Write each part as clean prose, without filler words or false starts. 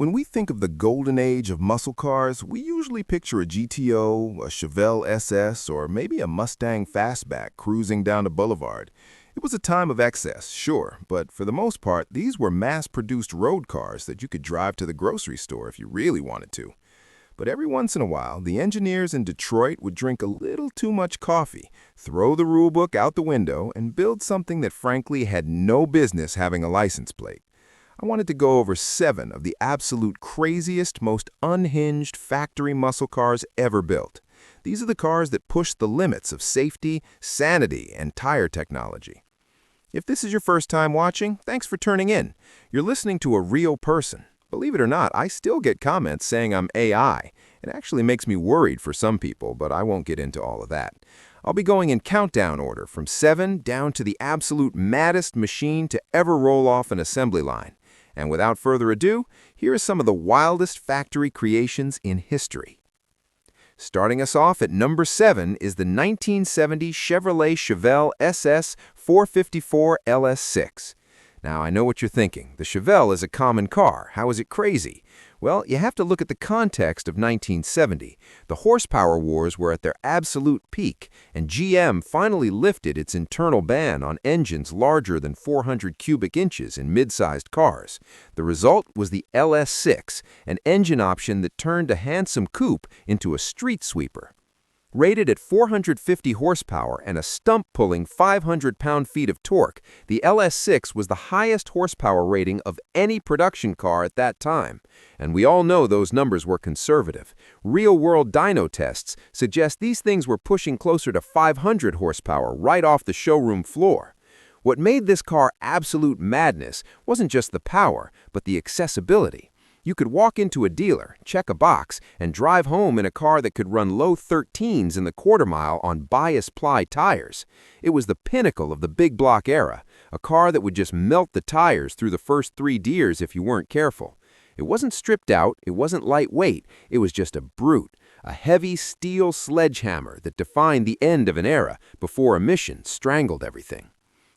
When we think of the golden age of muscle cars, we usually picture a GTO, a Chevelle SS, or maybe a Mustang fastback cruising down the boulevard. It was a time of excess, sure, but for the most part, these were mass-produced road cars that you could drive to the grocery store if you really wanted to. But every once in a while, the engineers in Detroit would drink a little too much coffee, throw the rulebook out the window, and build something that frankly had no business having a license plate. I wanted to go over 7 of the absolute craziest, most unhinged factory muscle cars ever built. These are the cars that push the limits of safety, sanity, and tire technology. If this is your first time watching, thanks for tuning in. You're listening to a real person. Believe it or not, I still get comments saying I'm AI. It actually makes me worried for some people, but I won't get into all of that. I'll be going in countdown order from 7 down to the absolute maddest machine to ever roll off an assembly line. And without further ado, here are some of the wildest factory creations in history. Starting us off at number 7 is the 1970 Chevrolet Chevelle SS 454 LS6. Now, I know what you're thinking. The Chevelle is a common car. How is it crazy? Well, you have to look at the context of 1970. The horsepower wars were at their absolute peak, and GM finally lifted its internal ban on engines larger than 400 cubic inches in mid-sized cars. The result was the LS6, an engine option that turned a handsome coupe into a street sweeper. Rated at 450 horsepower and a stump-pulling 500 pound-feet of torque, the LS6 was the highest horsepower rating of any production car at that time. And we all know those numbers were conservative. Real-world dyno tests suggest these things were pushing closer to 500 horsepower right off the showroom floor. What made this car absolute madness wasn't just the power, but the accessibility. You could walk into a dealer, check a box, and drive home in a car that could run low 13s in the quarter mile on bias-ply tires. It was the pinnacle of the big block era, a car that would just melt the tires through the first 3 gears if you weren't careful. It wasn't stripped out, it wasn't lightweight, it was just a brute, a heavy steel sledgehammer that defined the end of an era before emissions strangled everything.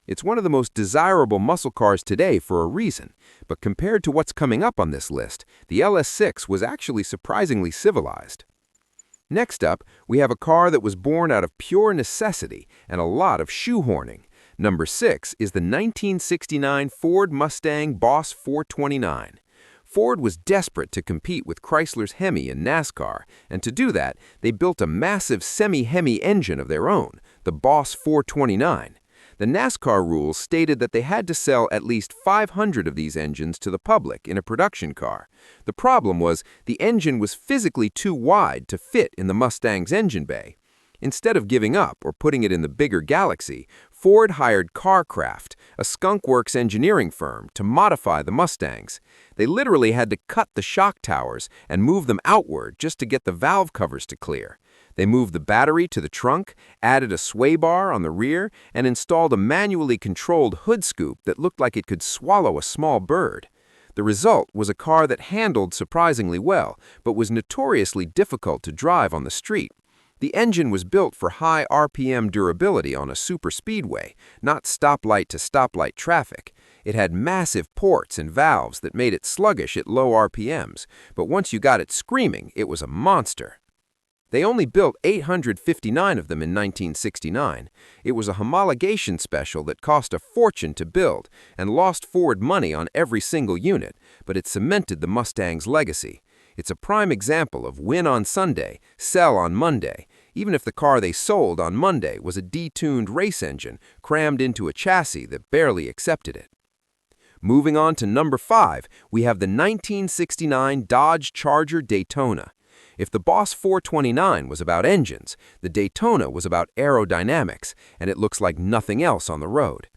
It's one of the most desirable muscle cars today for a reason, but compared to what's coming up on this list, the LS6 was actually surprisingly civilized. Next up, we have a car that was born out of pure necessity and a lot of shoehorning. Number 6 is the 1969 Ford Mustang Boss 429. Ford was desperate to compete with Chrysler's Hemi in NASCAR, and to do that, they built a massive semi-Hemi engine of their own, the Boss 429. The NASCAR rules stated that they had to sell at least 500 of these engines to the public in a production car. The problem was the engine was physically too wide to fit in the Mustang's engine bay. Instead of giving up or putting it in the bigger Galaxy, Ford hired Carcraft, a skunkworks engineering firm, to modify the Mustangs. They literally had to cut the shock towers and move them outward just to get the valve covers to clear. They moved the battery to the trunk, added a sway bar on the rear, and installed a manually controlled hood scoop that looked like it could swallow a small bird. The result was a car that handled surprisingly well, but was notoriously difficult to drive on the street. The engine was built for high RPM durability on a superspeedway, not stoplight to stoplight traffic. It had massive ports and valves that made it sluggish at low RPMs, but once you got it screaming, it was a monster. They only built 859 of them in 1969. It was a homologation special that cost a fortune to build and lost Ford money on every single unit, but it cemented the Mustang's legacy. It's a prime example of win on Sunday, sell on Monday, even if the car they sold on Monday was a detuned race engine crammed into a chassis that barely accepted it. Moving on to number 5, we have the 1969 Dodge Charger Daytona. If the Boss 429 was about engines, the Daytona was about aerodynamics, and it looks like nothing else on the road.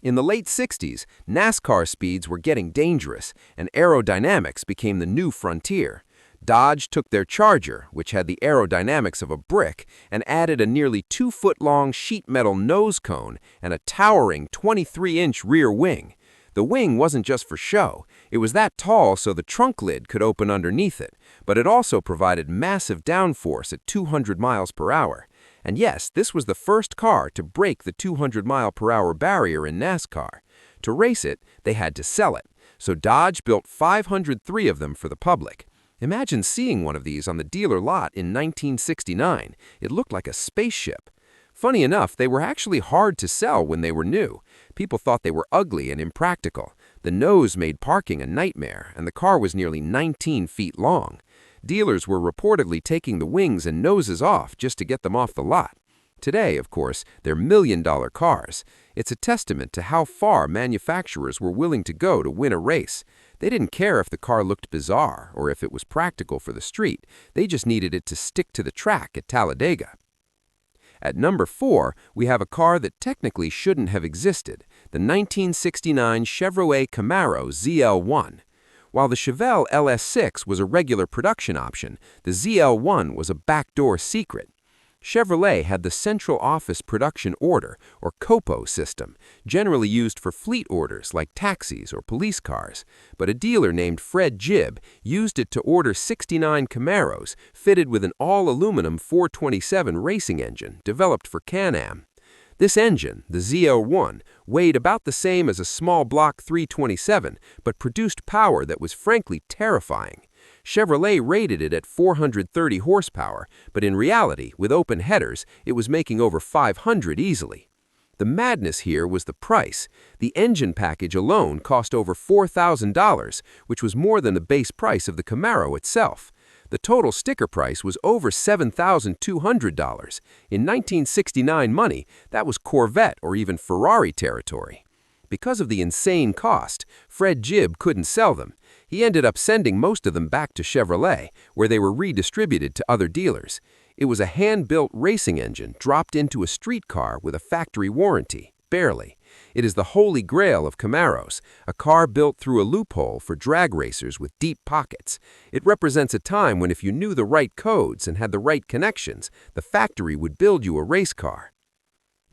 In the late 60s, NASCAR speeds were getting dangerous, and aerodynamics became the new frontier. Dodge took their Charger, which had the aerodynamics of a brick, and added a nearly 2-foot-long sheet metal nose cone and a towering 23-inch rear wing. The wing wasn't just for show. It was that tall so the trunk lid could open underneath it, but it also provided massive downforce at 200 miles per hour. And yes, this was the first car to break the 200-mile-per-hour barrier in NASCAR. To race it, they had to sell it, so Dodge built 503 of them for the public. Imagine seeing one of these on the dealer lot in 1969. It looked like a spaceship. Funny enough, they were actually hard to sell when they were new. People thought they were ugly and impractical. The nose made parking a nightmare, and the car was nearly 19 feet long. Dealers were reportedly taking the wings and noses off just to get them off the lot. Today, of course, they're million-dollar cars. It's a testament to how far manufacturers were willing to go to win a race. They didn't care if the car looked bizarre or if it was practical for the street. They just needed it to stick to the track at Talladega. At number 4, we have a car that technically shouldn't have existed, the 1969 Chevrolet Camaro ZL1. While the Chevelle SS was a regular production option, the ZL1 was a backdoor secret. Chevrolet had the Central Office Production Order, or COPO system, generally used for fleet orders like taxis or police cars, but a dealer named Fred Jibb used it to order 69 Camaros fitted with an all-aluminum 427 racing engine developed for Can-Am. This engine, the ZL1, weighed about the same as a small block 327, but produced power that was frankly terrifying. Chevrolet rated it at 430 horsepower, but in reality, with open headers, it was making over 500 easily. The madness here was the price. The engine package alone cost over $4,000, which was more than the base price of the Camaro itself. The total sticker price was over $7,200. In 1969 money, that was Corvette or even Ferrari territory. Because of the insane cost, Fred Jibb couldn't sell them. He ended up sending most of them back to Chevrolet, where they were redistributed to other dealers. It was a hand-built racing engine dropped into a street car with a factory warranty, barely. It is the holy grail of Camaros, a car built through a loophole for drag racers with deep pockets. It represents a time when if you knew the right codes and had the right connections, the factory would build you a race car.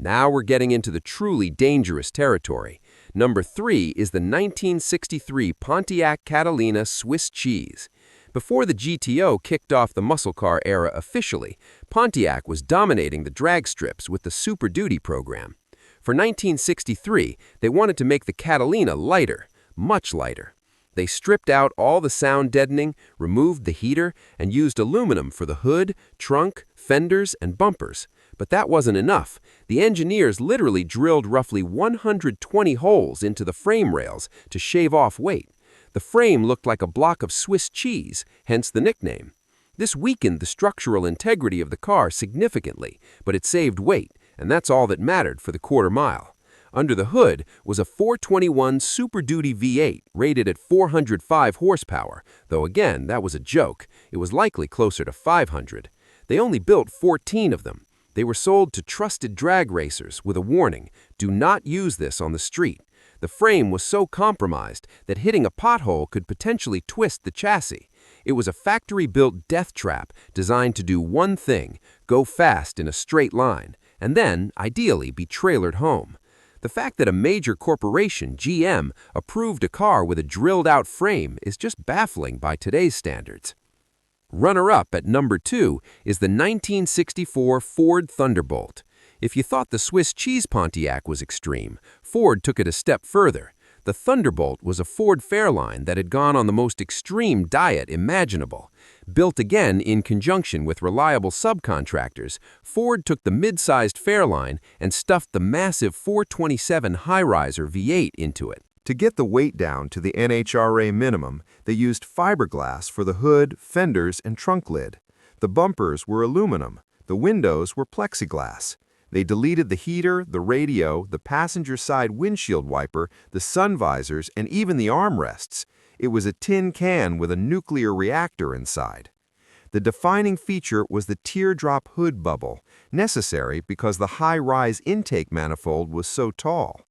Now we're getting into the truly dangerous territory. Number 3 is the 1963 Pontiac Catalina Swiss Cheese. Before the GTO kicked off the muscle car era officially, Pontiac was dominating the drag strips with the Super Duty program. For 1963, they wanted to make the Catalina lighter, much lighter. They stripped out all the sound deadening, removed the heater, and used aluminum for the hood, trunk, fenders, and bumpers. But that wasn't enough. The engineers literally drilled roughly 120 holes into the frame rails to shave off weight. The frame looked like a block of Swiss cheese, hence the nickname. This weakened the structural integrity of the car significantly, but it saved weight, and that's all that mattered for the quarter mile. Under the hood was a 421 Super Duty V8 rated at 405 horsepower, though again, that was a joke. It was likely closer to 500. They only built 14 of them. They were sold to trusted drag racers with a warning: do not use this on the street. The frame was so compromised that hitting a pothole could potentially twist the chassis. It was a factory-built death trap designed to do one thing: go fast in a straight line, and then, ideally, be trailered home. The fact that a major corporation, GM, approved a car with a drilled-out frame is just baffling by today's standards. Runner-up at number 2 is the 1964 Ford Thunderbolt. If you thought the Swiss cheese Pontiac was extreme, Ford took it a step further. The Thunderbolt was a Ford Fairline that had gone on the most extreme diet imaginable. Built again in conjunction with reliable subcontractors, Ford took the mid-sized Fairline and stuffed the massive 427 high-riser V8 into it. To get the weight down to the NHRA minimum, they used fiberglass for the hood, fenders, and trunk lid. The bumpers were aluminum. The windows were plexiglass. They deleted the heater, the radio, the passenger side windshield wiper, the sun visors, and even the armrests. It was a tin can with a nuclear reactor inside. The defining feature was the teardrop hood bubble, necessary because the high-rise intake manifold was so tall.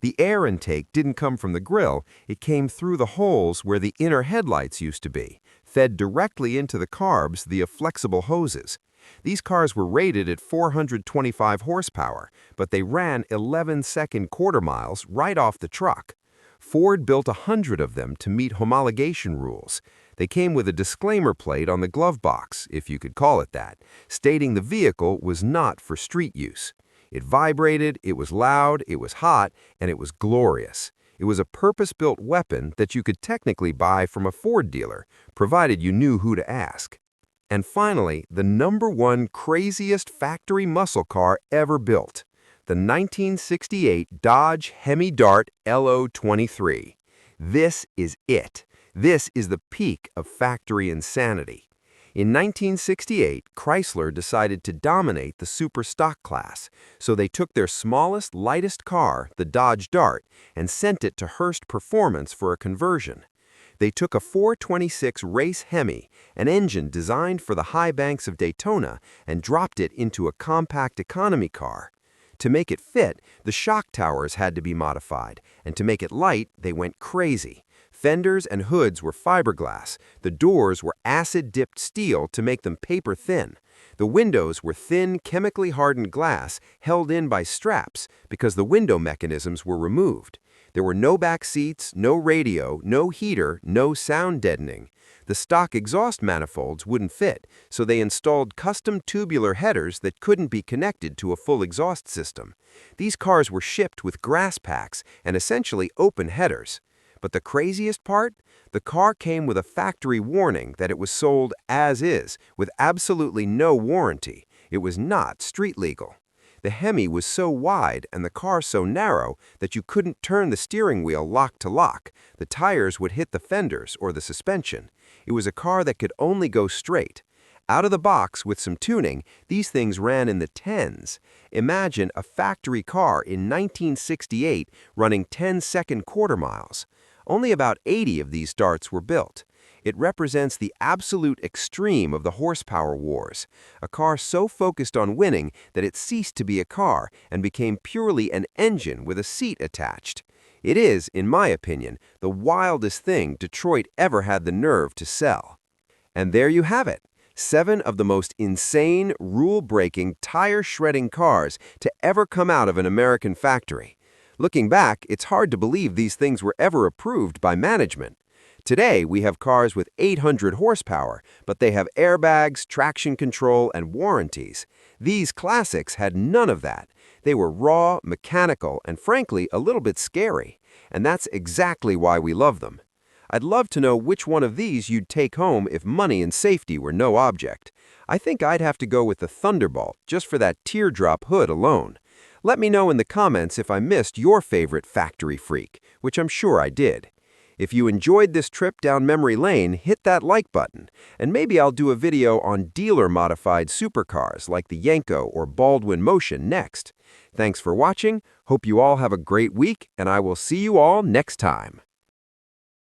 The air intake didn't come from the grille, it came through the holes where the inner headlights used to be, fed directly into the carbs via flexible hoses. These cars were rated at 425 horsepower, but they ran 11-second quarter miles right off the truck. Ford built 100 of them to meet homologation rules. They came with a disclaimer plate on the glove box, if you could call it that, stating the vehicle was not for street use. It vibrated, it was loud, it was hot, and it was glorious. It was a purpose-built weapon that you could technically buy from a Ford dealer, provided you knew who to ask. And finally, the #1 craziest factory muscle car ever built, the 1968 Dodge Hemi Dart LO23. This is it. This is the peak of factory insanity. In 1968, Chrysler decided to dominate the super stock class, so they took their smallest, lightest car, the Dodge Dart, and sent it to Hearst Performance for a conversion. They took a 426 race Hemi, an engine designed for the high banks of Daytona, and dropped it into a compact economy car. To make it fit, the shock towers had to be modified, and to make it light, they went crazy. Fenders and hoods were fiberglass. The doors were acid-dipped steel to make them paper-thin. The windows were thin, chemically hardened glass held in by straps because the window mechanisms were removed. There were no back seats, no radio, no heater, no sound deadening. The stock exhaust manifolds wouldn't fit, so they installed custom tubular headers that couldn't be connected to a full exhaust system. These cars were shipped with grass packs and essentially open headers. But the craziest part? The car came with a factory warning that it was sold as is, with absolutely no warranty. It was not street legal. The Hemi was so wide and the car so narrow that you couldn't turn the steering wheel lock to lock. The tires would hit the fenders or the suspension. It was a car that could only go straight. Out of the box, with some tuning, these things ran in the tens. Imagine a factory car in 1968 running 10-second quarter miles. Only about 80 of these darts were built. It represents the absolute extreme of the horsepower wars, a car so focused on winning that it ceased to be a car and became purely an engine with a seat attached. It is, in my opinion, the wildest thing Detroit ever had the nerve to sell. And there you have it, 7 of the most insane, rule-breaking, tire-shredding cars to ever come out of an American factory. Looking back, it's hard to believe these things were ever approved by management. Today, we have cars with 800 horsepower, but they have airbags, traction control, and warranties. These classics had none of that. They were raw, mechanical, and frankly, a little bit scary. And that's exactly why we love them. I'd love to know which one of these you'd take home if money and safety were no object. I think I'd have to go with the Thunderbolt, just for that teardrop hood alone. Let me know in the comments if I missed your favorite factory freak, which I'm sure I did. If you enjoyed this trip down memory lane, hit that like button, and maybe I'll do a video on dealer-modified supercars like the Yenko or Baldwin Motion next. Thanks for watching, hope you all have a great week, and I will see you all next time.